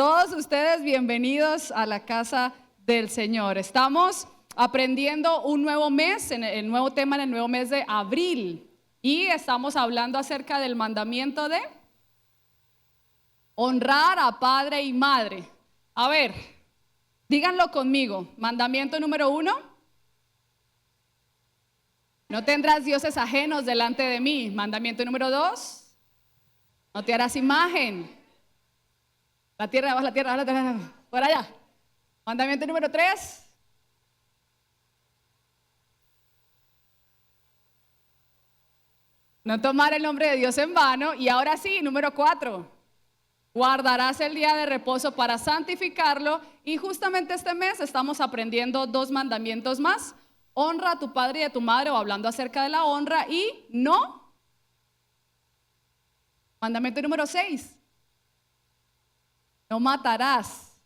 Todos ustedes bienvenidos a la casa del Señor. Estamos aprendiendo un nuevo mes, el nuevo tema en el nuevo mes de abril. Y estamos hablando acerca del mandamiento de honrar a padre y madre. A ver, díganlo conmigo. Mandamiento número 1. No tendrás dioses ajenos delante de mí. Mandamiento número 2. No te harás imagen. La tierra, por allá. Mandamiento número 3. No tomar el nombre de Dios en vano. Y ahora sí, número 4. Guardarás el día de reposo para santificarlo. Y justamente este mes estamos aprendiendo 2 mandamientos más. Honra a tu padre y a tu madre, o hablando acerca de la honra. Y no. Mandamiento número 6. No matarás.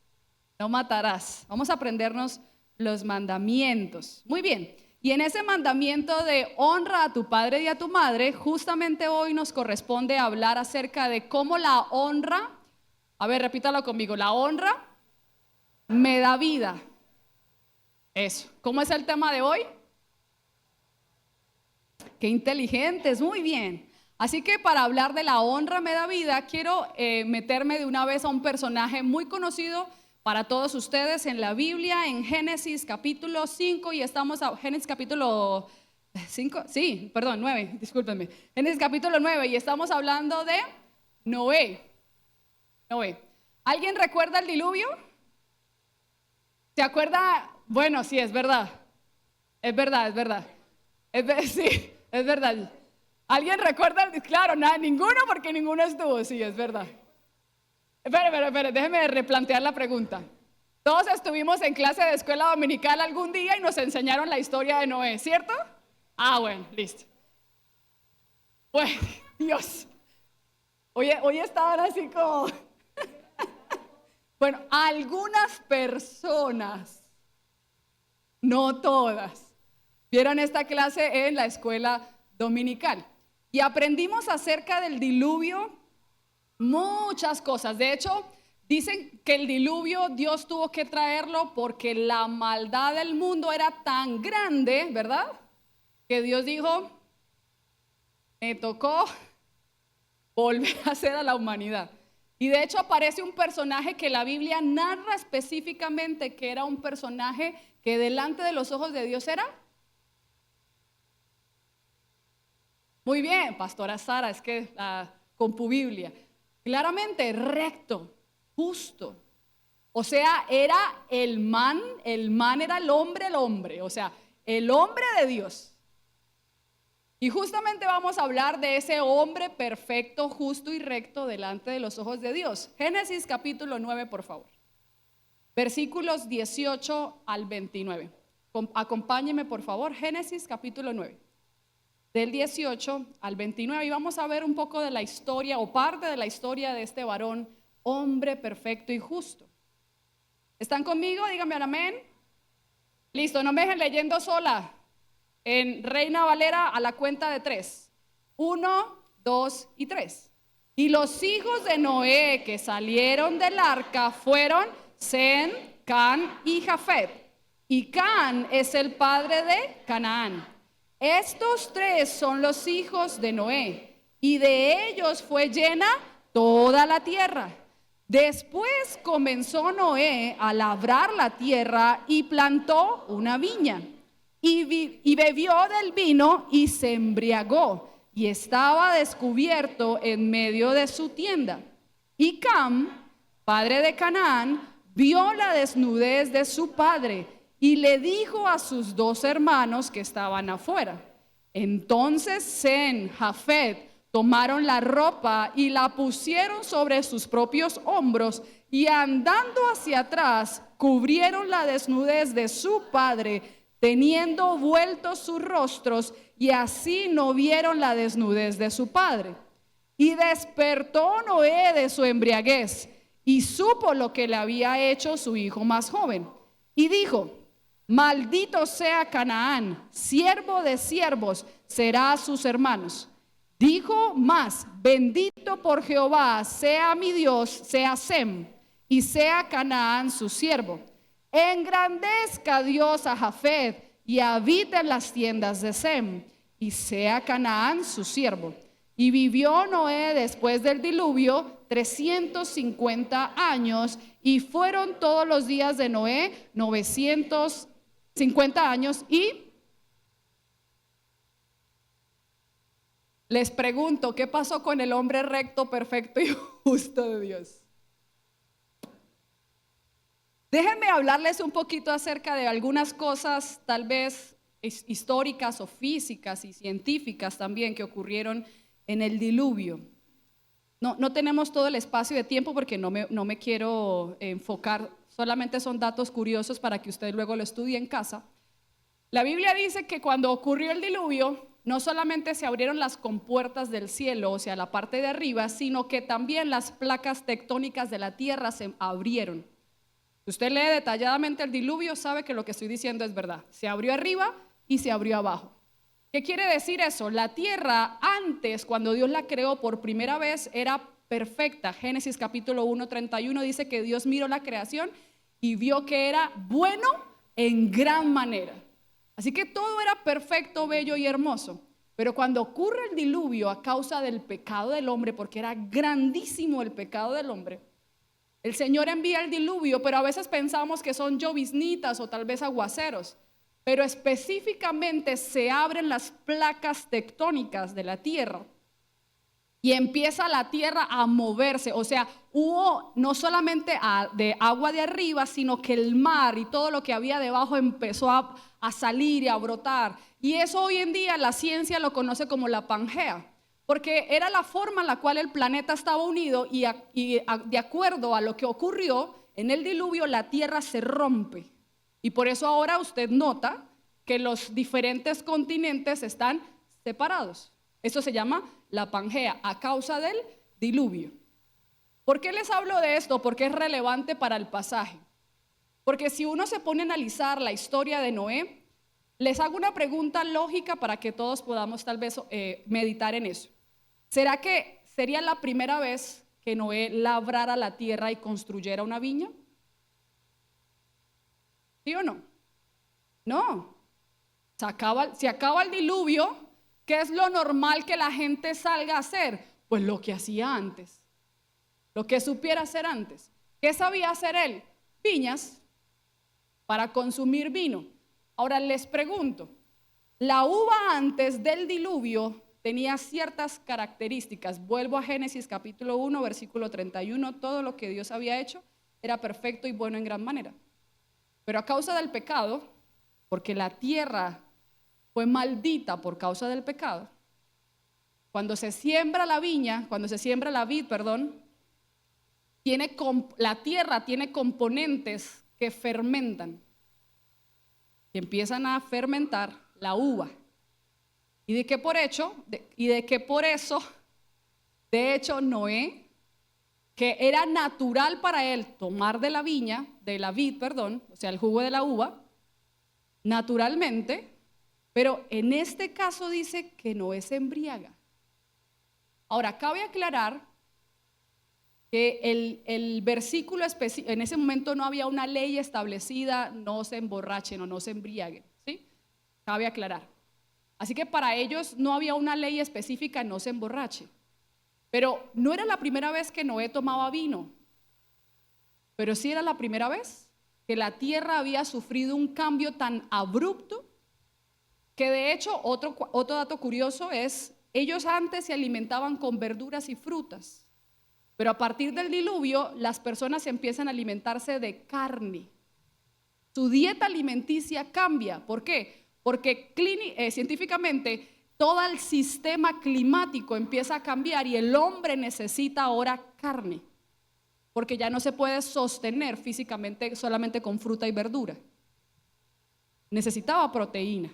No matarás. Vamos a aprendernos los mandamientos. Muy bien. Y en ese mandamiento de honra a tu padre y a tu madre, justamente hoy nos corresponde hablar acerca de cómo la honra, a ver, repítalo conmigo, la honra me da vida. Eso. ¿Cómo es el tema de hoy? Qué inteligentes, muy bien. Así que para hablar de la honra me da vida, quiero meterme de una vez a un personaje muy conocido para todos ustedes en la Biblia, en Génesis capítulo 5, y estamos a Génesis capítulo 5, sí, perdón, 9, discúlpenme. Génesis capítulo 9, y estamos hablando de Noé. Noé. ¿Alguien recuerda el diluvio? ¿Se acuerda? Bueno, sí, es verdad. Es verdad, es verdad. Sí, es verdad. ¿Alguien recuerda? Claro, nada, ninguno, porque ninguno estuvo. Sí, es verdad. Espera, déjeme replantear la pregunta. Todos estuvimos en clase de escuela dominical algún día y nos enseñaron la historia de Noé, ¿cierto? Ah, bueno, listo. Bueno, Dios. Hoy estaban así como... Bueno, algunas personas, no todas, vieron esta clase en la escuela dominical. Y aprendimos acerca del diluvio muchas cosas. De hecho, dicen que el diluvio Dios tuvo que traerlo porque la maldad del mundo era tan grande, ¿verdad? Que Dios dijo, me tocó volver a hacer a la humanidad. Y de hecho aparece un personaje que la Biblia narra específicamente que era un personaje que delante de los ojos de Dios era... Muy bien, pastora Sara, es que compu Biblia. Claramente recto, justo. O sea, era el man era el hombre, o sea, el hombre de Dios. Y justamente vamos a hablar de ese hombre perfecto, justo y recto delante de los ojos de Dios. Génesis capítulo 9, por favor. Versículos 18 al 29. Acompáñeme, por favor, Génesis capítulo 9. Del 18 al 29, y vamos a ver un poco de la historia o parte de la historia de este varón, hombre perfecto y justo. ¿Están conmigo? Díganme amén. Listo, no me dejen leyendo sola. En Reina Valera a la cuenta de 3. 1, 2 y 3. Y los hijos de Noé que salieron del arca fueron Sem, Can y Jafet. Y Can es el padre de Canaán. Estos 3 son los hijos de Noé, y de ellos fue llena toda la tierra. Después comenzó Noé a labrar la tierra y plantó una viña, y bebió del vino y se embriagó, y estaba descubierto en medio de su tienda. Y Cam, padre de Canaán, vio la desnudez de su padre, y le dijo a sus 2 hermanos que estaban afuera. Entonces Sem, Jafet tomaron la ropa y la pusieron sobre sus propios hombros, y andando hacia atrás cubrieron la desnudez de su padre, teniendo vueltos sus rostros, y así no vieron la desnudez de su padre. Y despertó Noé de su embriaguez y supo lo que le había hecho su hijo más joven, y dijo: maldito sea Canaán, siervo de siervos será a sus hermanos. Dijo más: bendito por Jehová sea mi Dios, sea Sem, y sea Canaán su siervo. Engrandezca Dios a Jafet y habite en las tiendas de Sem, y sea Canaán su siervo. Y vivió Noé después del diluvio 350 años, y fueron todos los días de Noé 950 años. Y les pregunto, ¿qué pasó con el hombre recto, perfecto y justo de Dios? Déjenme hablarles un poquito acerca de algunas cosas tal vez históricas o físicas y científicas también que ocurrieron en el diluvio. No tenemos todo el espacio de tiempo porque no me quiero enfocar, solamente son datos curiosos para que usted luego lo estudie en casa. La Biblia dice que cuando ocurrió el diluvio, no solamente se abrieron las compuertas del cielo, o sea, la parte de arriba, sino que también las placas tectónicas de la tierra se abrieron. Si usted lee detalladamente el diluvio, sabe que lo que estoy diciendo es verdad. Se abrió arriba y se abrió abajo. ¿Qué quiere decir eso? La tierra antes, cuando Dios la creó por primera vez, era perfecta. Génesis capítulo 1:31 dice que Dios miró la creación y vio que era bueno en gran manera. Así que todo era perfecto, bello y hermoso. Pero cuando ocurre el diluvio a causa del pecado del hombre, porque era grandísimo el pecado del hombre, el Señor envía el diluvio, pero a veces pensamos que son lloviznitas o tal vez aguaceros. Pero específicamente se abren las placas tectónicas de la tierra y empieza la tierra a moverse. O sea, hubo no solamente de agua de arriba, sino que el mar y todo lo que había debajo empezó a salir y a brotar. Y eso hoy en día la ciencia lo conoce como la Pangea, porque era la forma en la cual el planeta estaba unido y de acuerdo a lo que ocurrió en el diluvio, la tierra se rompe. Y por eso ahora usted nota que los diferentes continentes están separados. Eso se llama la Pangea, a causa del diluvio. ¿Por qué les hablo de esto? Porque es relevante para el pasaje. Porque si uno se pone a analizar la historia de Noé, les hago una pregunta lógica para que todos podamos tal vez meditar en eso. ¿Será que sería la primera vez que Noé labrara la tierra y construyera una viña? ¿Sí o no? No. Se acaba el diluvio. ¿Qué es lo normal que la gente salga a hacer? Pues lo que hacía antes, lo que supiera hacer antes. ¿Qué sabía hacer él? Viñas para consumir vino. Ahora les pregunto, la uva antes del diluvio tenía ciertas características. Vuelvo a Génesis capítulo 1, versículo 31. Todo lo que Dios había hecho era perfecto y bueno en gran manera. Pero a causa del pecado, porque la tierra fue maldita por causa del pecado, cuando se siembra la viña, cuando se siembra la vid, la tierra tiene componentes que fermentan, que empiezan a fermentar la uva. Y de que por eso, de hecho, Noé, que era natural para él tomar de la vid, o sea, el jugo de la uva, naturalmente, pero en este caso dice que Noé se embriaga. Ahora, cabe aclarar que el versículo específico, en ese momento no había una ley establecida, no se emborrachen o no se embriaguen, ¿sí? Cabe aclarar. Así que para ellos no había una ley específica, no se emborrache. Pero no era la primera vez que Noé tomaba vino, pero sí era la primera vez que la tierra había sufrido un cambio tan abrupto que de hecho otro dato curioso es, ellos antes se alimentaban con verduras y frutas, pero a partir del diluvio las personas empiezan a alimentarse de carne. Su dieta alimenticia cambia. ¿Por qué? Porque científicamente todo el sistema climático empieza a cambiar y el hombre necesita ahora carne, porque ya no se puede sostener físicamente solamente con fruta y verdura. Necesitaba proteína.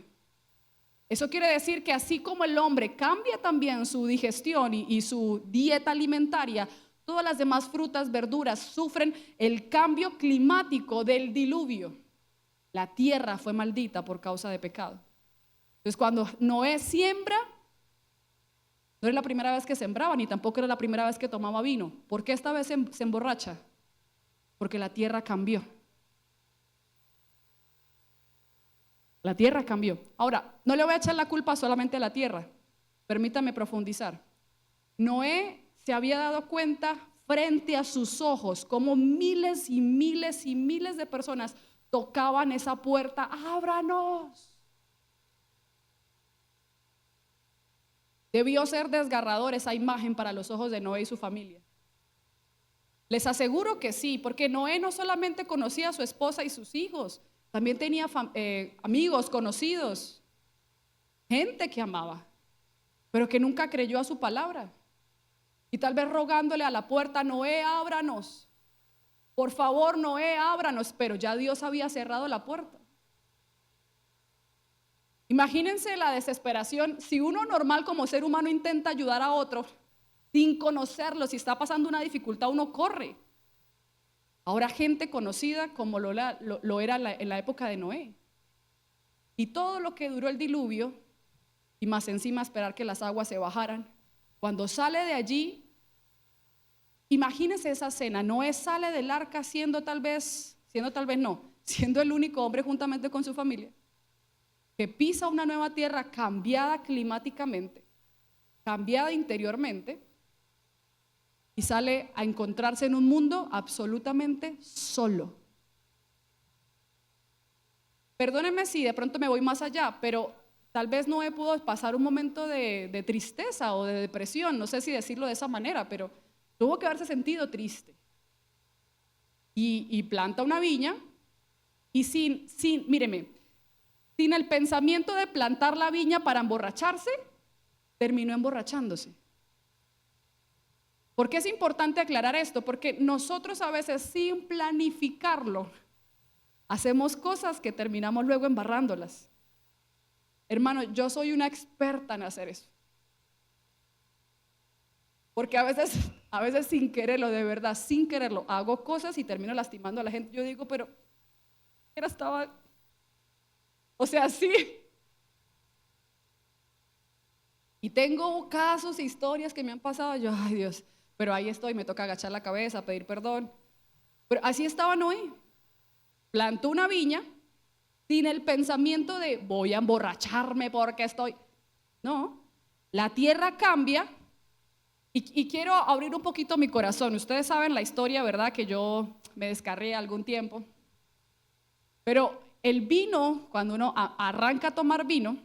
Eso quiere decir que así como el hombre cambia también su digestión y su dieta alimentaria, todas las demás frutas, verduras sufren el cambio climático del diluvio. La tierra fue maldita por causa de pecado. Entonces cuando Noé siembra, no era la primera vez que sembraba, ni tampoco era la primera vez que tomaba vino. ¿Por qué esta vez se emborracha? Porque la tierra cambió. La tierra cambió. Ahora, no le voy a echar la culpa solamente a la tierra. Permítame profundizar. Noé se había dado cuenta frente a sus ojos cómo miles y miles y miles de personas tocaban esa puerta. ¡Ábranos! Debió ser desgarrador esa imagen para los ojos de Noé y su familia. Les aseguro que sí, porque Noé no solamente conocía a su esposa y sus hijos, también tenía amigos, conocidos, gente que amaba, pero que nunca creyó a su palabra. Y tal vez rogándole a la puerta: Noé, ábranos. Por favor, Noé, ábranos. Pero ya Dios había cerrado la puerta. Imagínense la desesperación. Si uno normal como ser humano intenta ayudar a otro sin conocerlo, si está pasando una dificultad, uno corre. Ahora gente conocida como lo era en la época de Noé. Y todo lo que duró el diluvio, y más encima esperar que las aguas se bajaran. Cuando sale de allí, imagínense esa escena. Noé sale del arca siendo el único hombre juntamente con su familia, que pisa una nueva tierra cambiada climáticamente, cambiada interiormente, y sale a encontrarse en un mundo absolutamente solo. Perdónenme si de pronto me voy más allá, pero tal vez Noé pudo pasar un momento de tristeza o de depresión, no sé si decirlo de esa manera, pero tuvo que haberse sentido triste. Y planta una viña y míreme, sin el pensamiento de plantar la viña para emborracharse, terminó emborrachándose. ¿Por qué es importante aclarar esto? Porque nosotros a veces sin planificarlo hacemos cosas que terminamos luego embarrándolas. Hermano, yo soy una experta en hacer eso. Porque a veces sin quererlo, de verdad, sin quererlo, hago cosas y termino lastimando a la gente. Yo digo, pero estaba, o sea, sí. Y tengo casos e historias que me han pasado. Yo, ay Dios, pero ahí estoy, me toca agachar la cabeza, pedir perdón. Pero así estaba Noé. Plantó una viña sin el pensamiento de voy a emborracharme porque estoy. No, la tierra cambia. Y quiero abrir un poquito mi corazón. Ustedes saben la historia, ¿verdad? Que yo me descarrié algún tiempo. Pero el vino, cuando uno arranca a tomar vino,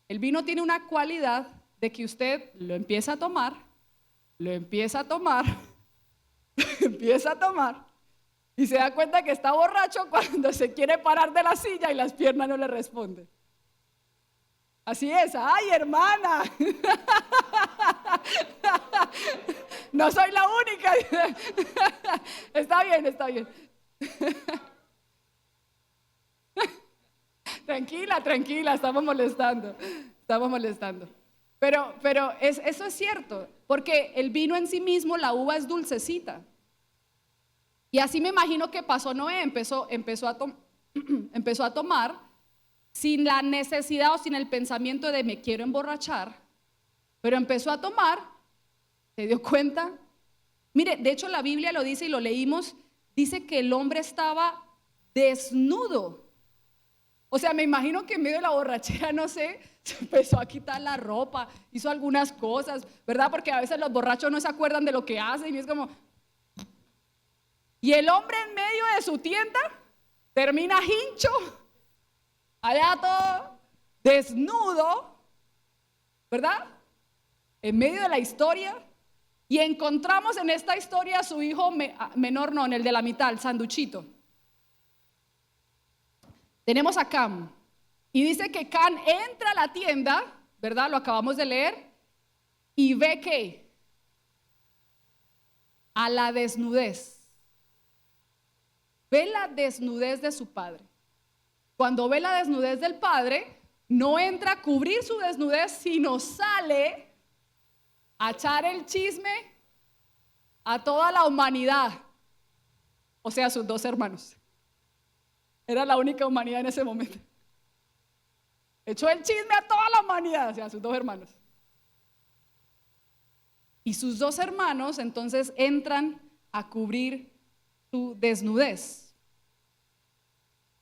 el vino tiene una cualidad de que usted lo empieza a tomar, lo empieza a tomar, lo empieza a tomar, y se da cuenta que está borracho cuando se quiere parar de la silla y las piernas no le responden. Así es, ay hermana, no soy la única. Está bien, está bien. Tranquila, estamos molestando. Pero eso es cierto, porque el vino en sí mismo, la uva es dulcecita. Y así me imagino que pasó Noé, empezó a tomar sin la necesidad o sin el pensamiento de me quiero emborrachar, pero empezó a tomar, se dio cuenta. Mire, de hecho la Biblia lo dice y lo leímos, dice que el hombre estaba desnudo. O sea, me imagino que en medio de la borrachera, no sé, se empezó a quitar la ropa, hizo algunas cosas, ¿verdad? Porque a veces los borrachos no se acuerdan de lo que hacen y es como. Y el hombre en medio de su tienda termina hincho, allá todo desnudo, ¿verdad? En medio de la historia. Y encontramos en esta historia a su hijo menor, no, en el de la mitad, el sanduchito. Tenemos a Cam. Y dice que Cam entra a la tienda, ¿verdad? Lo acabamos de leer. Y ve que a la desnudez. Ve la desnudez de su padre. Cuando ve la desnudez del padre, no entra a cubrir su desnudez, sino sale a echar el chisme a toda la humanidad. O sea, a sus dos hermanos. Era la única humanidad en ese momento. Echó el chisme a toda la humanidad, o sea, a sus dos hermanos. Y sus dos hermanos entonces entran a cubrir su desnudez.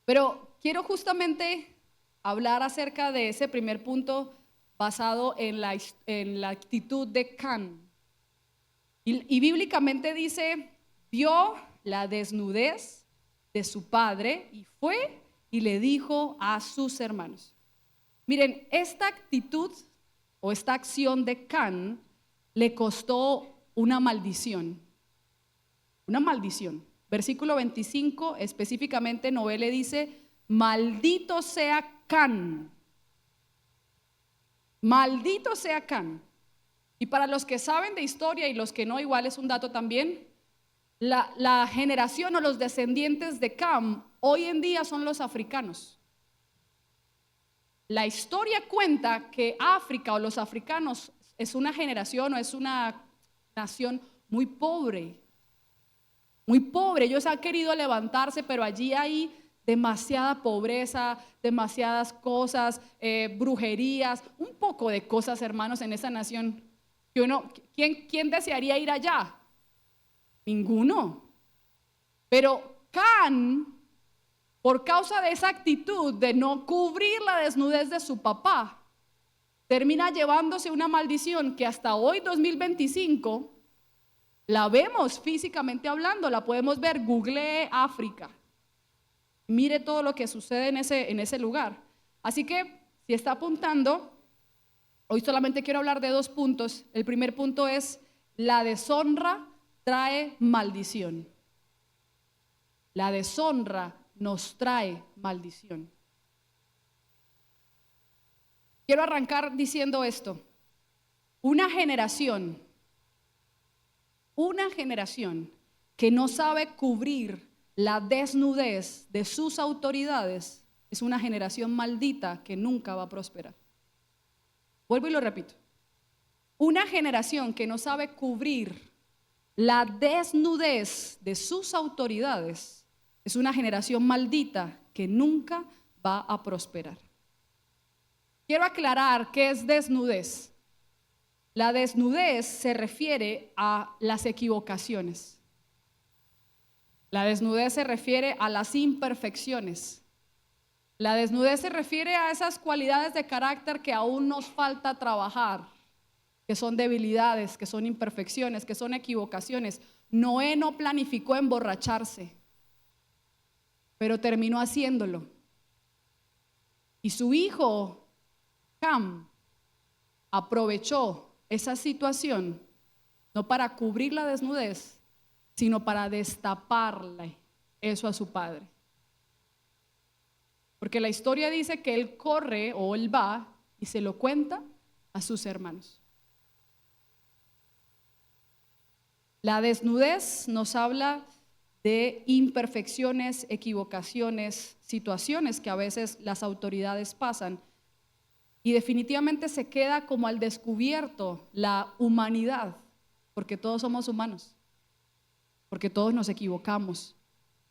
Pero quiero justamente hablar acerca de ese primer punto basado en la actitud de Can. Y bíblicamente dice, vio la desnudez de su padre y fue y le dijo a sus hermanos. Miren, esta actitud o esta acción de Can le costó una maldición. Una maldición. Versículo 25, específicamente Noé le dice, maldito sea Can. Maldito sea Can. Y para los que saben de historia y los que no, igual es un dato también, la generación o los descendientes de Cam hoy en día son los africanos. La historia cuenta que África o los africanos es una generación o es una nación muy pobre. Muy pobre, ellos han querido levantarse, pero allí hay demasiada pobreza, demasiadas cosas, brujerías, un poco de cosas, hermanos, en esa nación. ¿Quién desearía ir allá? Ninguno. Pero Can, por causa de esa actitud de no cubrir la desnudez de su papá, termina llevándose una maldición que hasta hoy, 2025, la vemos físicamente hablando, la podemos ver. Googlee África, mire todo lo que sucede en ese lugar. Así que si está apuntando, hoy solamente quiero hablar de 2 puntos. El primer punto es: la deshonra trae maldición. La deshonra nos trae maldición. Quiero arrancar diciendo esto: una generación que no sabe cubrir la desnudez de sus autoridades es una generación maldita que nunca va a prosperar. Vuelvo y lo repito. Una generación que no sabe cubrir la desnudez de sus autoridades es una generación maldita que nunca va a prosperar. Quiero aclarar qué es desnudez. La desnudez se refiere a las equivocaciones. La desnudez se refiere a las imperfecciones. La desnudez se refiere a esas cualidades de carácter que aún nos falta trabajar, que son debilidades, que son imperfecciones, que son equivocaciones. Noé no planificó emborracharse, pero terminó haciéndolo. Y su hijo, Cam, aprovechó esa situación no para cubrir la desnudez, sino para destaparle eso a su padre. Porque la historia dice que él corre o él va y se lo cuenta a sus hermanos. La desnudez nos habla de imperfecciones, equivocaciones, situaciones que a veces las autoridades pasan. Y definitivamente se queda como al descubierto la humanidad, porque todos somos humanos, porque todos nos equivocamos,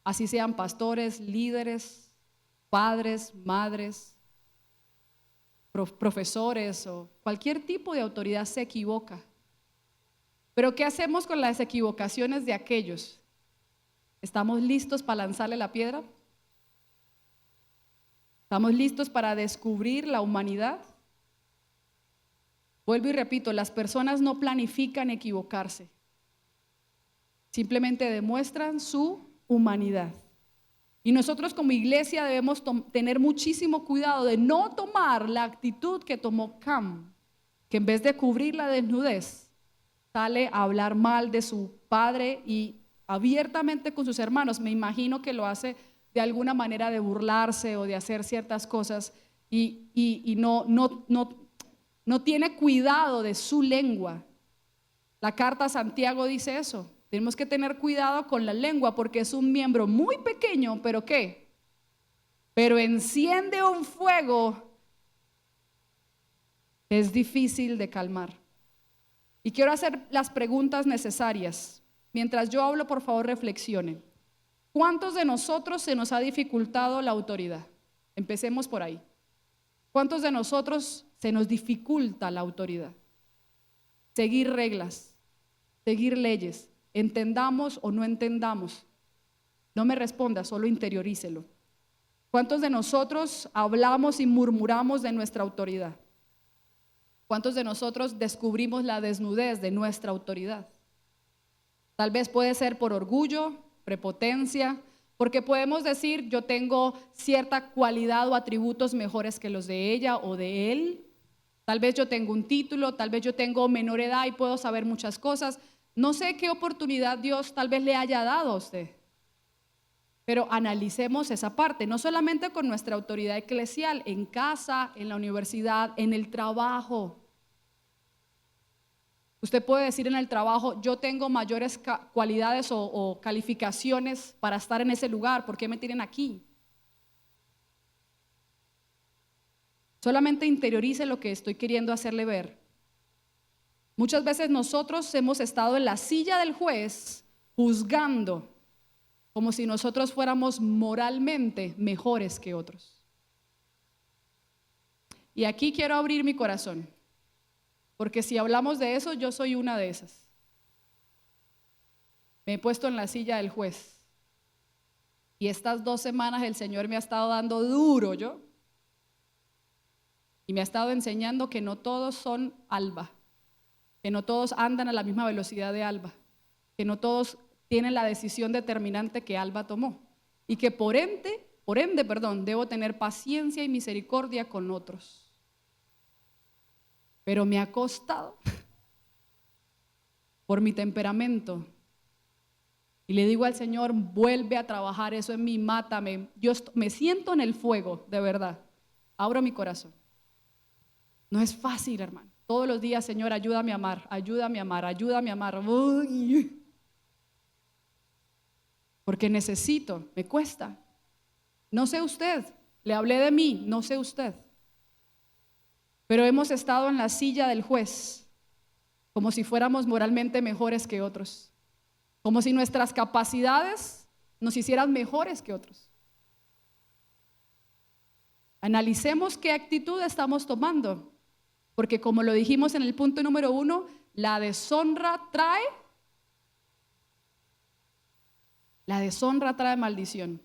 así sean pastores, líderes, padres, madres, profesores o cualquier tipo de autoridad se equivoca. Pero ¿qué hacemos con las equivocaciones de aquellos? ¿Estamos listos para lanzarle la piedra? ¿Estamos listos para descubrir la humanidad? Vuelvo y repito, las personas no planifican equivocarse, simplemente demuestran su humanidad. Y nosotros como iglesia debemos tener muchísimo cuidado de no tomar la actitud que tomó Cam, que en vez de cubrir la desnudez, sale a hablar mal de su padre y abiertamente con sus hermanos. Me imagino que lo hace de alguna manera de burlarse o de hacer ciertas cosas y no tiene cuidado de su lengua. La carta a Santiago dice eso. Tenemos que tener cuidado con la lengua porque es un miembro muy pequeño, pero ¿qué? Pero enciende un fuego que es difícil de calmar. Y quiero hacer las preguntas necesarias. Mientras yo hablo, por favor, reflexione. ¿Cuántos de nosotros se nos ha dificultado la autoridad? Empecemos por ahí. ¿Cuántos de nosotros se nos dificulta la autoridad? Seguir reglas, seguir leyes, entendamos o no entendamos. No me responda, solo interiorícelo. ¿Cuántos de nosotros hablamos y murmuramos de nuestra autoridad? ¿Cuántos de nosotros descubrimos la desnudez de nuestra autoridad? Tal vez puede ser por orgullo, prepotencia, porque podemos decir yo tengo cierta cualidad o atributos mejores que los de ella o de él. Tal vez yo tengo un título, tal vez yo tengo menor edad y puedo saber muchas cosas. No sé qué oportunidad Dios tal vez le haya dado a usted, pero analicemos esa parte, no solamente con nuestra autoridad eclesial, en casa, en la universidad, en el trabajo. Usted puede decir en el trabajo, yo tengo mayores cualidades o calificaciones para estar en ese lugar, ¿por qué me tienen aquí? Solamente interiorice lo que estoy queriendo hacerle ver. Muchas veces nosotros hemos estado en la silla del juez juzgando como si nosotros fuéramos moralmente mejores que otros. Y aquí quiero abrir mi corazón, porque si hablamos de eso, yo soy una de esas. Me he puesto en la silla del juez. Y estas 2 semanas el Señor me ha estado dando duro, ¿yo? Y me ha estado enseñando que no todos son Alba, que no todos andan a la misma velocidad de Alba, que no todos tienen la decisión determinante que Alba tomó y que por ende, debo tener paciencia y misericordia con otros. Pero me ha costado por mi temperamento. Y le digo al Señor, vuelve a trabajar eso en mí, mátame. Yo me siento en el fuego, de verdad. Abro mi corazón. No es fácil, hermano. Todos los días, Señor, ayúdame a amar, ayúdame a amar, ayúdame a amar. Uy. Porque necesito, me cuesta. No sé usted, le hablé de mí, no sé usted. Pero hemos estado en la silla del juez, como si fuéramos moralmente mejores que otros, como si nuestras capacidades nos hicieran mejores que otros. Analicemos qué actitud estamos tomando, porque como lo dijimos en el punto número 1, la deshonra trae maldición.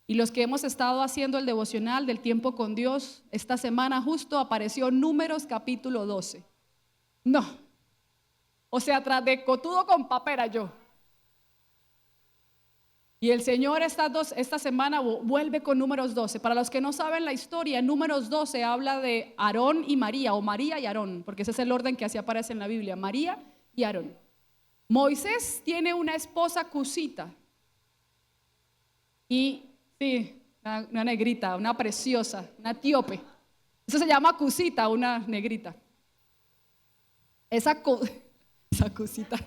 Y los que hemos estado haciendo el devocional del tiempo con Dios, esta semana justo apareció Números capítulo 12. No, o sea, tras de cotudo con papera yo. Y el Señor esta semana vuelve con Números 12. Para los que no saben la historia, Números 12 habla de Aarón y María, o María y Aarón, porque ese es el orden que así aparece en la Biblia, María y Aarón. Moisés tiene una esposa cusita. Y sí, una negrita, una preciosa, una etíope. Eso se llama cusita, una negrita. Esa cusita.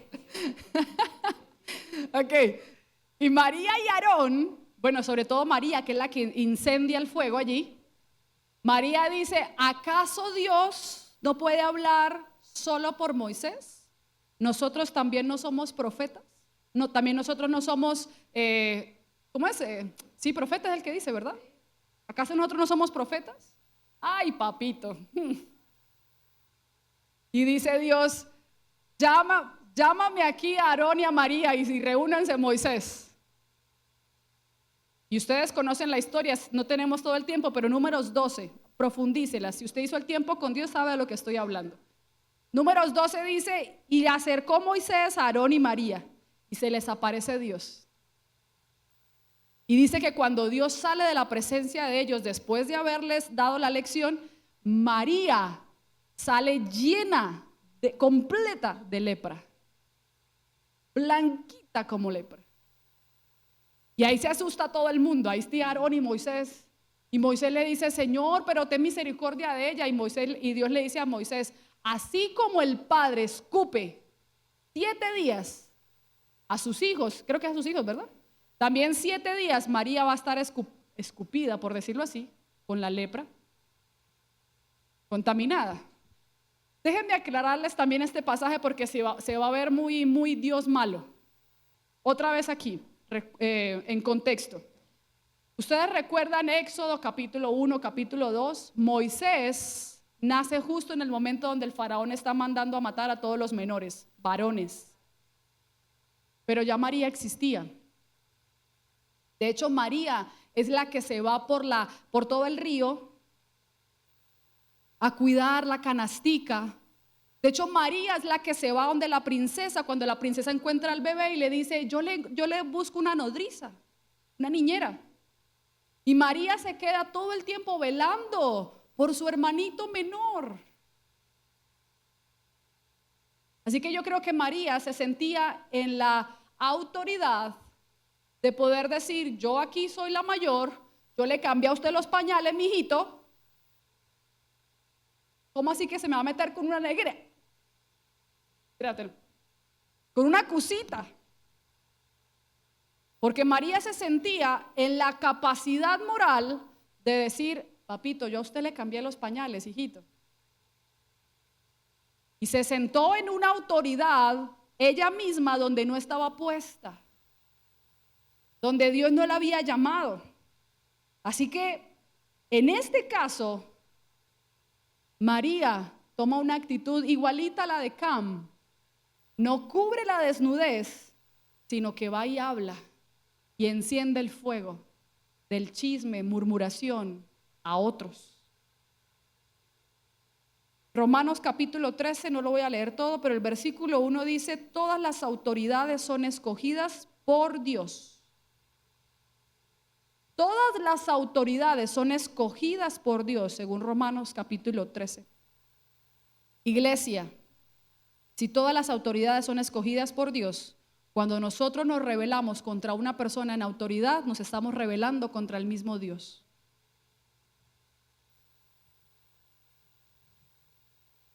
Ok. Y María y Aarón, bueno, sobre todo María, que es la que incendia el fuego allí. María dice, ¿acaso Dios no puede hablar solo por Moisés? Nosotros también no somos profetas. No, también nosotros no somos... ¿Cómo es? Sí, profeta es el que dice, ¿verdad? ¿Acaso nosotros no somos profetas? Ay, papito. Y dice Dios, llámame aquí a Aarón y a María y reúnanse Moisés. Y ustedes conocen la historia, no tenemos todo el tiempo, pero Números 12, profundícela. Si usted hizo el tiempo con Dios, sabe de lo que estoy hablando. Números 12 dice, y acercó Moisés a Aarón y María, y se les aparece Dios. Y dice que cuando Dios sale de la presencia de ellos, después de haberles dado la lección, María sale llena, completa de lepra, blanquita como lepra. Y ahí se asusta todo el mundo, ahí está Aarón y Moisés. Y Moisés le dice, Señor, pero ten misericordia de ella. Y Dios le dice a Moisés, así como el padre escupe 7 días a sus hijos, creo que a sus hijos, ¿verdad? También 7 días María va a estar escupida, por decirlo así, con la lepra, contaminada. Déjenme aclararles también este pasaje porque se va a ver muy, muy Dios malo. Otra vez aquí, en contexto. Ustedes recuerdan Éxodo capítulo 1, capítulo 2, Moisés nace justo en el momento donde el faraón está mandando a matar a todos los menores, varones. Pero ya María existía. De hecho, María es la que se va por todo el río a cuidar la canastica. De hecho, María es la que se va donde la princesa, cuando la princesa encuentra al bebé y le dice, yo le busco una nodriza, una niñera. Y María se queda todo el tiempo velando por su hermanito menor. Así que yo creo que María se sentía en la autoridad de poder decir, yo aquí soy la mayor, yo le cambié a usted los pañales, mijito. ¿Cómo así que se me va a meter con una negra? Espérate, con una cosita. Porque María se sentía en la capacidad moral de decir, papito, yo a usted le cambié los pañales, hijito. Y se sentó en una autoridad ella misma donde no estaba puesta, donde Dios no la había llamado. Así que en este caso, María toma una actitud igualita a la de Cam. No cubre la desnudez, sino que va y habla y enciende el fuego del chisme, murmuración a otros. Romanos capítulo 13, no lo voy a leer todo, pero el versículo 1 dice, todas las autoridades son escogidas por Dios. Todas las autoridades son escogidas por Dios, según Romanos capítulo 13. Iglesia, si todas las autoridades son escogidas por Dios, cuando nosotros nos rebelamos contra una persona en autoridad, nos estamos rebelando contra el mismo Dios.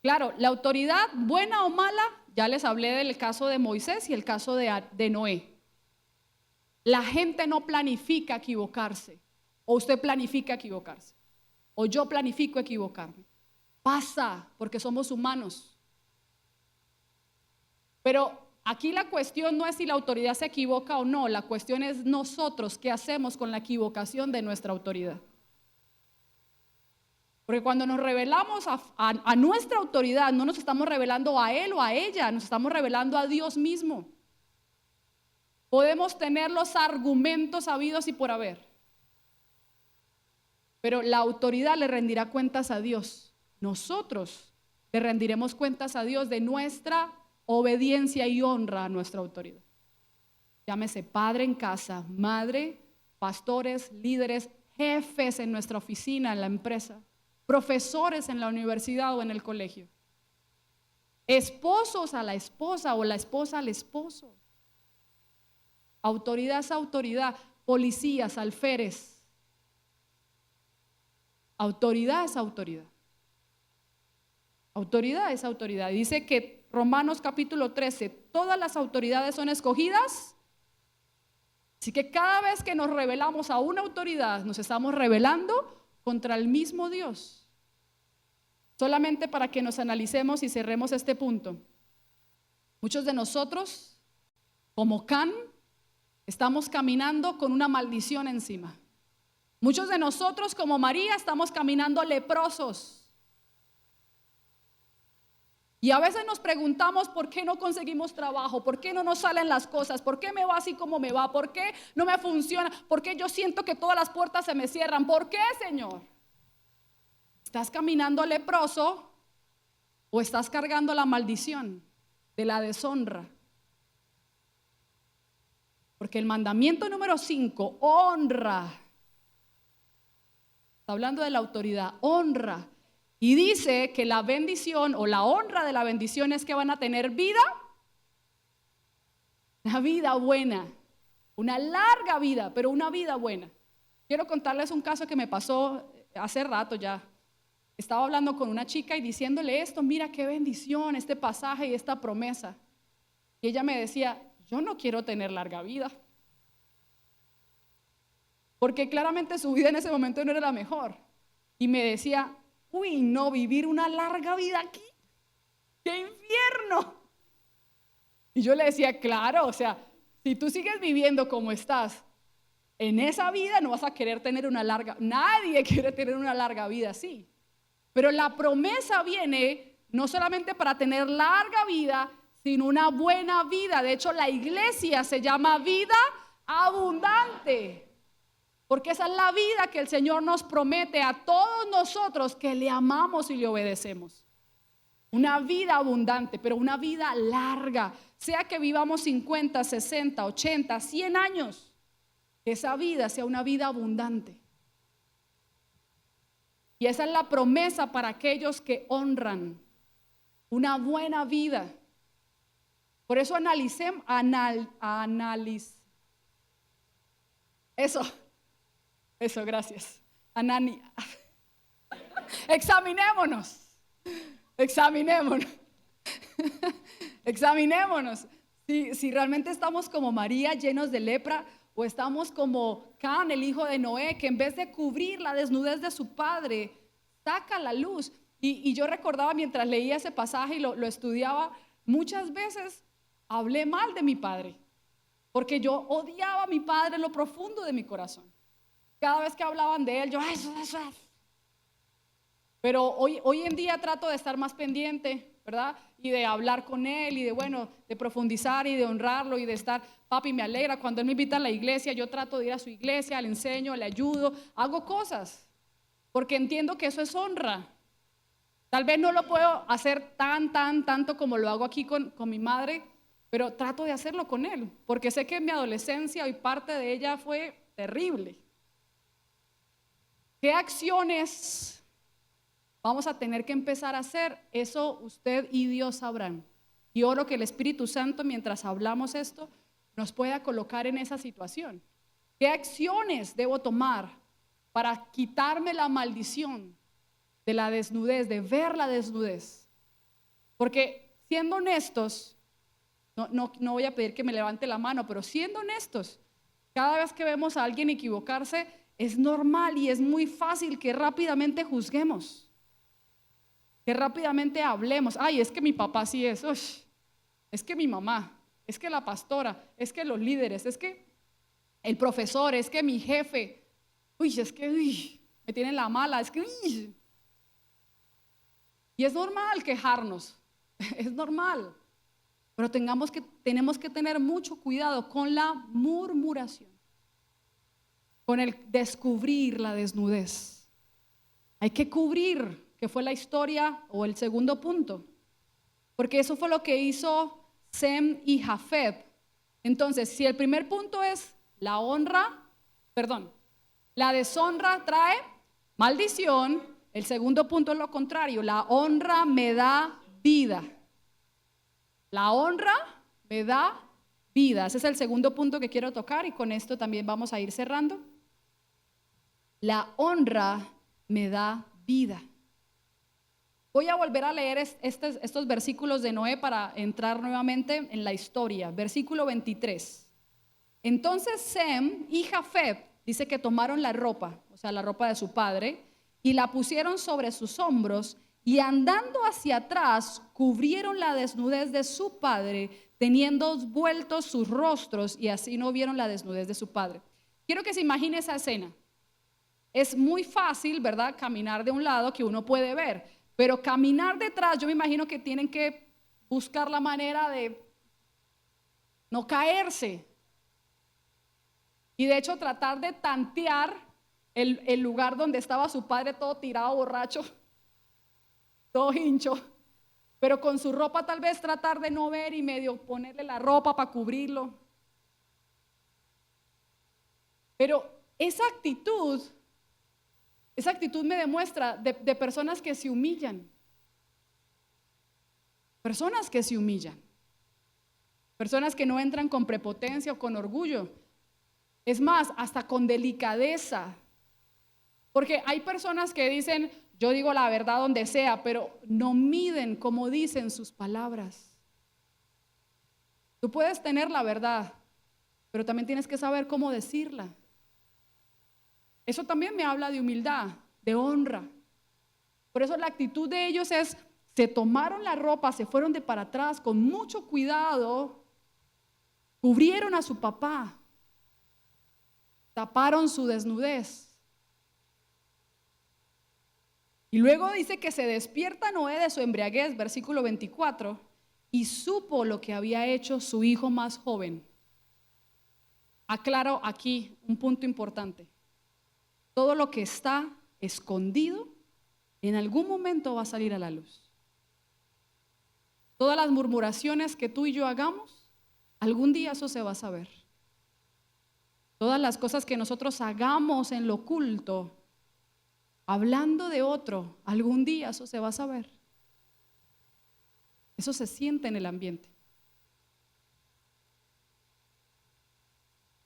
Claro, la autoridad, buena o mala, ya les hablé del caso de Moisés y el caso de Noé. La gente no planifica equivocarse, o usted planifica equivocarse, o yo planifico equivocarme. Pasa, porque somos humanos. Pero aquí la cuestión no es si la autoridad se equivoca o no, la cuestión es nosotros qué hacemos con la equivocación de nuestra autoridad. Porque cuando nos revelamos a nuestra autoridad, no nos estamos revelando a él o a ella, nos estamos revelando a Dios mismo. Podemos tener los argumentos habidos y por haber, pero la autoridad le rendirá cuentas a Dios. Nosotros le rendiremos cuentas a Dios de nuestra obediencia y honra a nuestra autoridad. Llámese padre en casa, madre, pastores, líderes, jefes en nuestra oficina, en la empresa, profesores en la universidad o en el colegio, esposos a la esposa o la esposa al esposo. Autoridad es autoridad, policías, alférez. Autoridad es autoridad. Autoridad es autoridad. Dice que Romanos capítulo 13, todas las autoridades son escogidas. Así que cada vez que nos rebelamos a una autoridad, nos estamos rebelando contra el mismo Dios. Solamente para que nos analicemos y cerremos este punto. Muchos de nosotros, como Can, estamos caminando con una maldición encima. Muchos de nosotros, como María, estamos caminando leprosos. Y a veces nos preguntamos por qué no conseguimos trabajo, por qué no nos salen las cosas, por qué me va así como me va, por qué no me funciona, por qué yo siento que todas las puertas se me cierran. ¿Por qué, Señor? ¿Estás caminando leproso o estás cargando la maldición de la deshonra? Porque el mandamiento número 5, honra. Está hablando de la autoridad, honra. Y dice que la bendición o la honra de la bendición es que van a tener vida, una vida buena, una larga vida, pero una vida buena. Quiero contarles un caso que me pasó hace rato ya. Estaba hablando con una chica y diciéndole esto, mira qué bendición, este pasaje y esta promesa. Y ella me decía, yo no quiero tener larga vida. Porque claramente su vida en ese momento no era la mejor. Y me decía, uy, no, vivir una larga vida aquí, ¡qué infierno! Y yo le decía, claro, o sea, si tú sigues viviendo como estás, en esa vida no vas a querer tener una larga, nadie quiere tener una larga vida así. Pero la promesa viene no solamente para tener larga vida, sino una buena vida. De hecho, la iglesia se llama vida abundante. Porque esa es la vida que el Señor nos promete a todos nosotros que le amamos y le obedecemos. Una vida abundante, pero una vida larga. Sea que vivamos 50, 60, 80, 100 años. Que esa vida sea una vida abundante. Y esa es la promesa para aquellos que honran una buena vida. Por eso eso, gracias. Examinémonos. Examinémonos. Si realmente estamos como María, llenos de lepra, o estamos como Can, el hijo de Noé, que en vez de cubrir la desnudez de su padre, saca la luz. Y yo recordaba mientras leía ese pasaje y lo estudiaba, muchas veces hablé mal de mi padre, porque yo odiaba a mi padre en lo profundo de mi corazón. Cada vez que hablaban de él, yo eso. Pero hoy en día trato de estar más pendiente, ¿verdad? Y de hablar con él y de profundizar y de honrarlo y de estar, papi, me alegra cuando él me invita a la iglesia, yo trato de ir a su iglesia, le enseño, le ayudo, hago cosas, porque entiendo que eso es honra. Tal vez no lo puedo hacer tanto como lo hago aquí con mi madre, pero trato de hacerlo con él, porque sé que en mi adolescencia y parte de ella fue terrible. ¿Qué acciones vamos a tener que empezar a hacer? Eso usted y Dios sabrán. Y oro que el Espíritu Santo, mientras hablamos esto, nos pueda colocar en esa situación. ¿Qué acciones debo tomar para quitarme la maldición de la desnudez, de ver la desnudez? Porque siendo honestos, no voy a pedir que me levante la mano, pero siendo honestos, cada vez que vemos a alguien equivocarse, es normal y es muy fácil que rápidamente juzguemos, que rápidamente hablemos. Ay, es que mi papá sí es, es que mi mamá, es que la pastora, es que los líderes, es que el profesor, es que mi jefe, es que me tienen la mala, es que Y es normal quejarnos, es normal, pero tenemos que tener mucho cuidado con la murmuración, con el descubrir la desnudez. Hay que cubrir, que fue la historia o el segundo punto, porque eso fue lo que hizo Sem y Jafet. Entonces, si el primer punto es la deshonra trae maldición, el segundo punto es lo contrario, la honra me da vida. La honra me da vida. Ese es el segundo punto que quiero tocar y con esto también vamos a ir cerrando. La honra me da vida. Voy a volver a leer estos versículos de Noé para entrar nuevamente en la historia. Versículo 23. Entonces Sem y Jafet dice que tomaron la ropa, o sea, la ropa de su padre, y la pusieron sobre sus hombros y andando hacia atrás cubrieron la desnudez de su padre, teniendo vueltos sus rostros y así no vieron la desnudez de su padre. Quiero que se imagine esa escena. Es muy fácil, ¿verdad?, caminar de un lado que uno puede ver, pero caminar detrás, yo me imagino que tienen que buscar la manera de no caerse. Y de hecho tratar de tantear el lugar donde estaba su padre todo tirado, borracho, todo hincho, pero con su ropa tal vez tratar de no ver y medio ponerle la ropa para cubrirlo. Pero esa actitud me demuestra de personas que se humillan. Personas que se humillan. Personas que no entran con prepotencia o con orgullo. Es más, hasta con delicadeza. Porque hay personas que dicen, yo digo la verdad donde sea, pero no miden como dicen sus palabras. Tú puedes tener la verdad, pero también tienes que saber cómo decirla. Eso también me habla de humildad, de honra. Por eso la actitud de ellos es, se tomaron la ropa, se fueron de para atrás con mucho cuidado, cubrieron a su papá, taparon su desnudez. Y luego dice que se despierta Noé de su embriaguez, versículo 24, y supo lo que había hecho su hijo más joven. Aclaro aquí un punto importante. todo lo que está escondido en algún momento va a salir a la luz. Todas las murmuraciones que tú y yo hagamos, algún día eso se va a saber. Todas las cosas que nosotros hagamos en lo oculto, hablando de otro, algún día eso se va a saber. Eso se siente en el ambiente.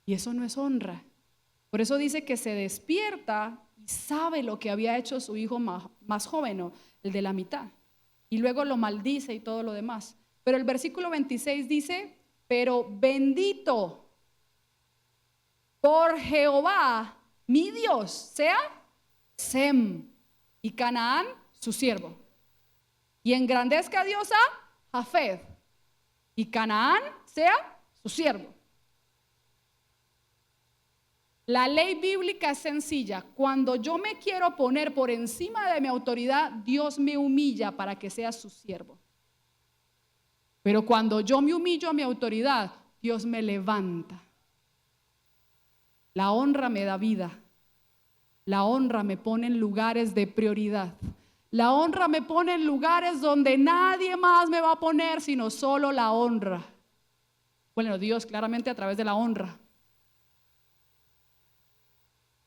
Y eso no es honra. Por eso dice que se despierta y sabe lo que había hecho su hijo más joven, ¿no? El de la mitad. Y luego lo maldice y todo lo demás. Pero el versículo 26 dice, pero bendito por Jehová, mi Dios, sea Sem, y Canaán, su siervo. Y engrandezca a Dios a Jafet, y Canaán sea su siervo. La ley bíblica es sencilla. Cuando yo me quiero poner por encima de mi autoridad, Dios me humilla para que sea su siervo. Pero cuando yo me humillo a mi autoridad, Dios me levanta. La honra me da vida. La honra me pone en lugares de prioridad. La honra me pone en lugares donde nadie más me va a poner, sino solo la honra. Bueno, Dios claramente a través de la honra.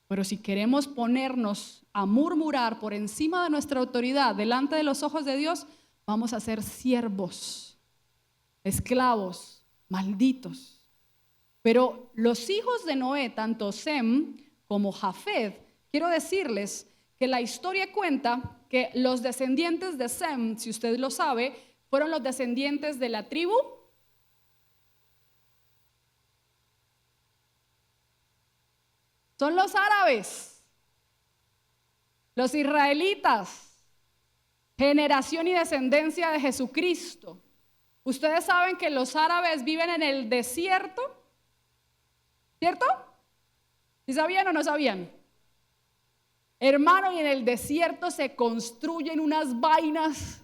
Pero si queremos ponernos a murmurar por encima de nuestra autoridad delante de los ojos de Dios, vamos a ser siervos, esclavos, malditos. Pero los hijos de Noé, tanto Sem como Jafet, quiero decirles que la historia cuenta que los descendientes de Sem, si usted lo sabe, fueron los descendientes de la tribu. Son los árabes, los israelitas, generación y descendencia de Jesucristo. Ustedes saben que los árabes viven en el desierto, ¿cierto? ¿Sí sabían o no sabían? Hermano, y en el desierto se construyen unas vainas.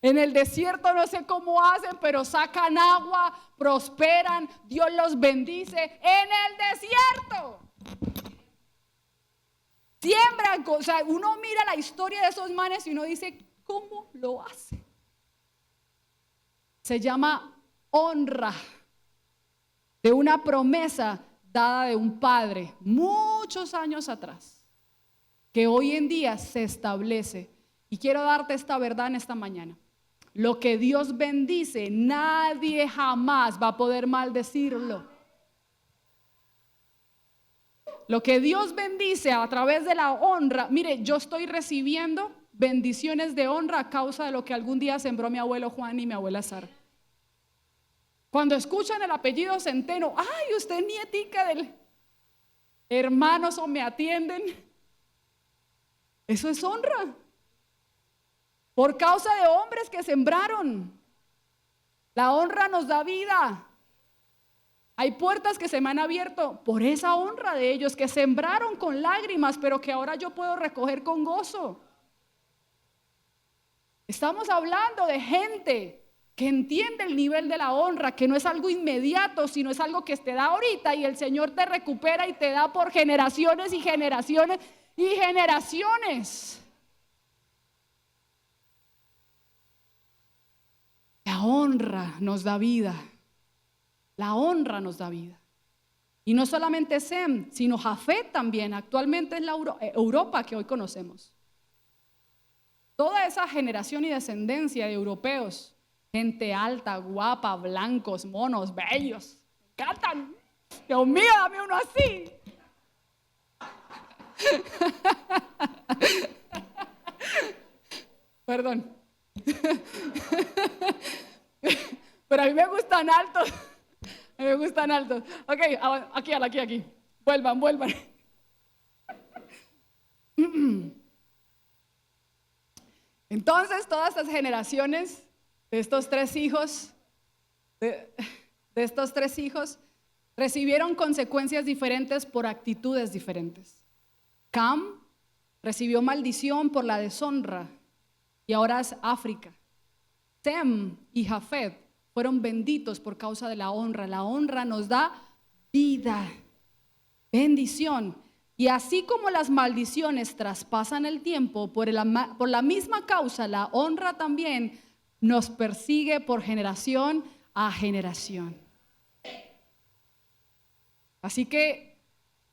En el desierto no sé cómo hacen, pero sacan agua, prosperan, Dios los bendice. En el desierto siembran cosas. Uno mira la historia de esos manes y uno dice, ¿cómo lo hace? Se llama honra de una promesa dada de un padre muchos años atrás, que hoy en día se establece. Y quiero darte esta verdad en esta mañana. Lo que Dios bendice, nadie jamás va a poder maldecirlo. Lo que Dios bendice a través de la honra, mire, yo estoy recibiendo bendiciones de honra a causa de lo que algún día sembró mi abuelo Juan y mi abuela Sara. Cuando escuchan el apellido Centeno, ay, usted es nietica del hermanos o me atienden. Eso es honra. Por causa de hombres que sembraron. La honra nos da vida. Hay puertas que se me han abierto por esa honra de ellos que sembraron con lágrimas, pero que ahora yo puedo recoger con gozo. Estamos hablando de gente que entiende el nivel de la honra, que no es algo inmediato, sino es algo que te da ahorita y el Señor te recupera y te da por generaciones y generaciones y generaciones. La honra nos da vida. La honra nos da vida. Y no solamente Sem, sino Jafet también. Actualmente es la Europa que hoy conocemos. Toda esa generación y descendencia de europeos, gente alta, guapa, blancos, monos, bellos, me encantan. Dios mío, dame uno así. Perdón. Pero a mí me gustan altos. A mí me gustan altos. Ok, aquí. Vuelvan. Entonces, todas estas generaciones de estos tres hijos, recibieron consecuencias diferentes por actitudes diferentes. Cam recibió maldición por la deshonra y ahora es África. Sem y Jafet fueron benditos por causa de la honra. La honra nos da vida, bendición. Y así como las maldiciones traspasan el tiempo, por la misma causa, la honra también nos persigue por generación a generación. Así que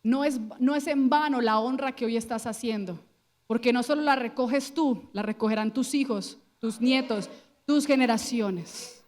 no es en vano la honra que hoy estás haciendo, porque no solo la recoges tú, la recogerán tus hijos, tus nietos, tus generaciones.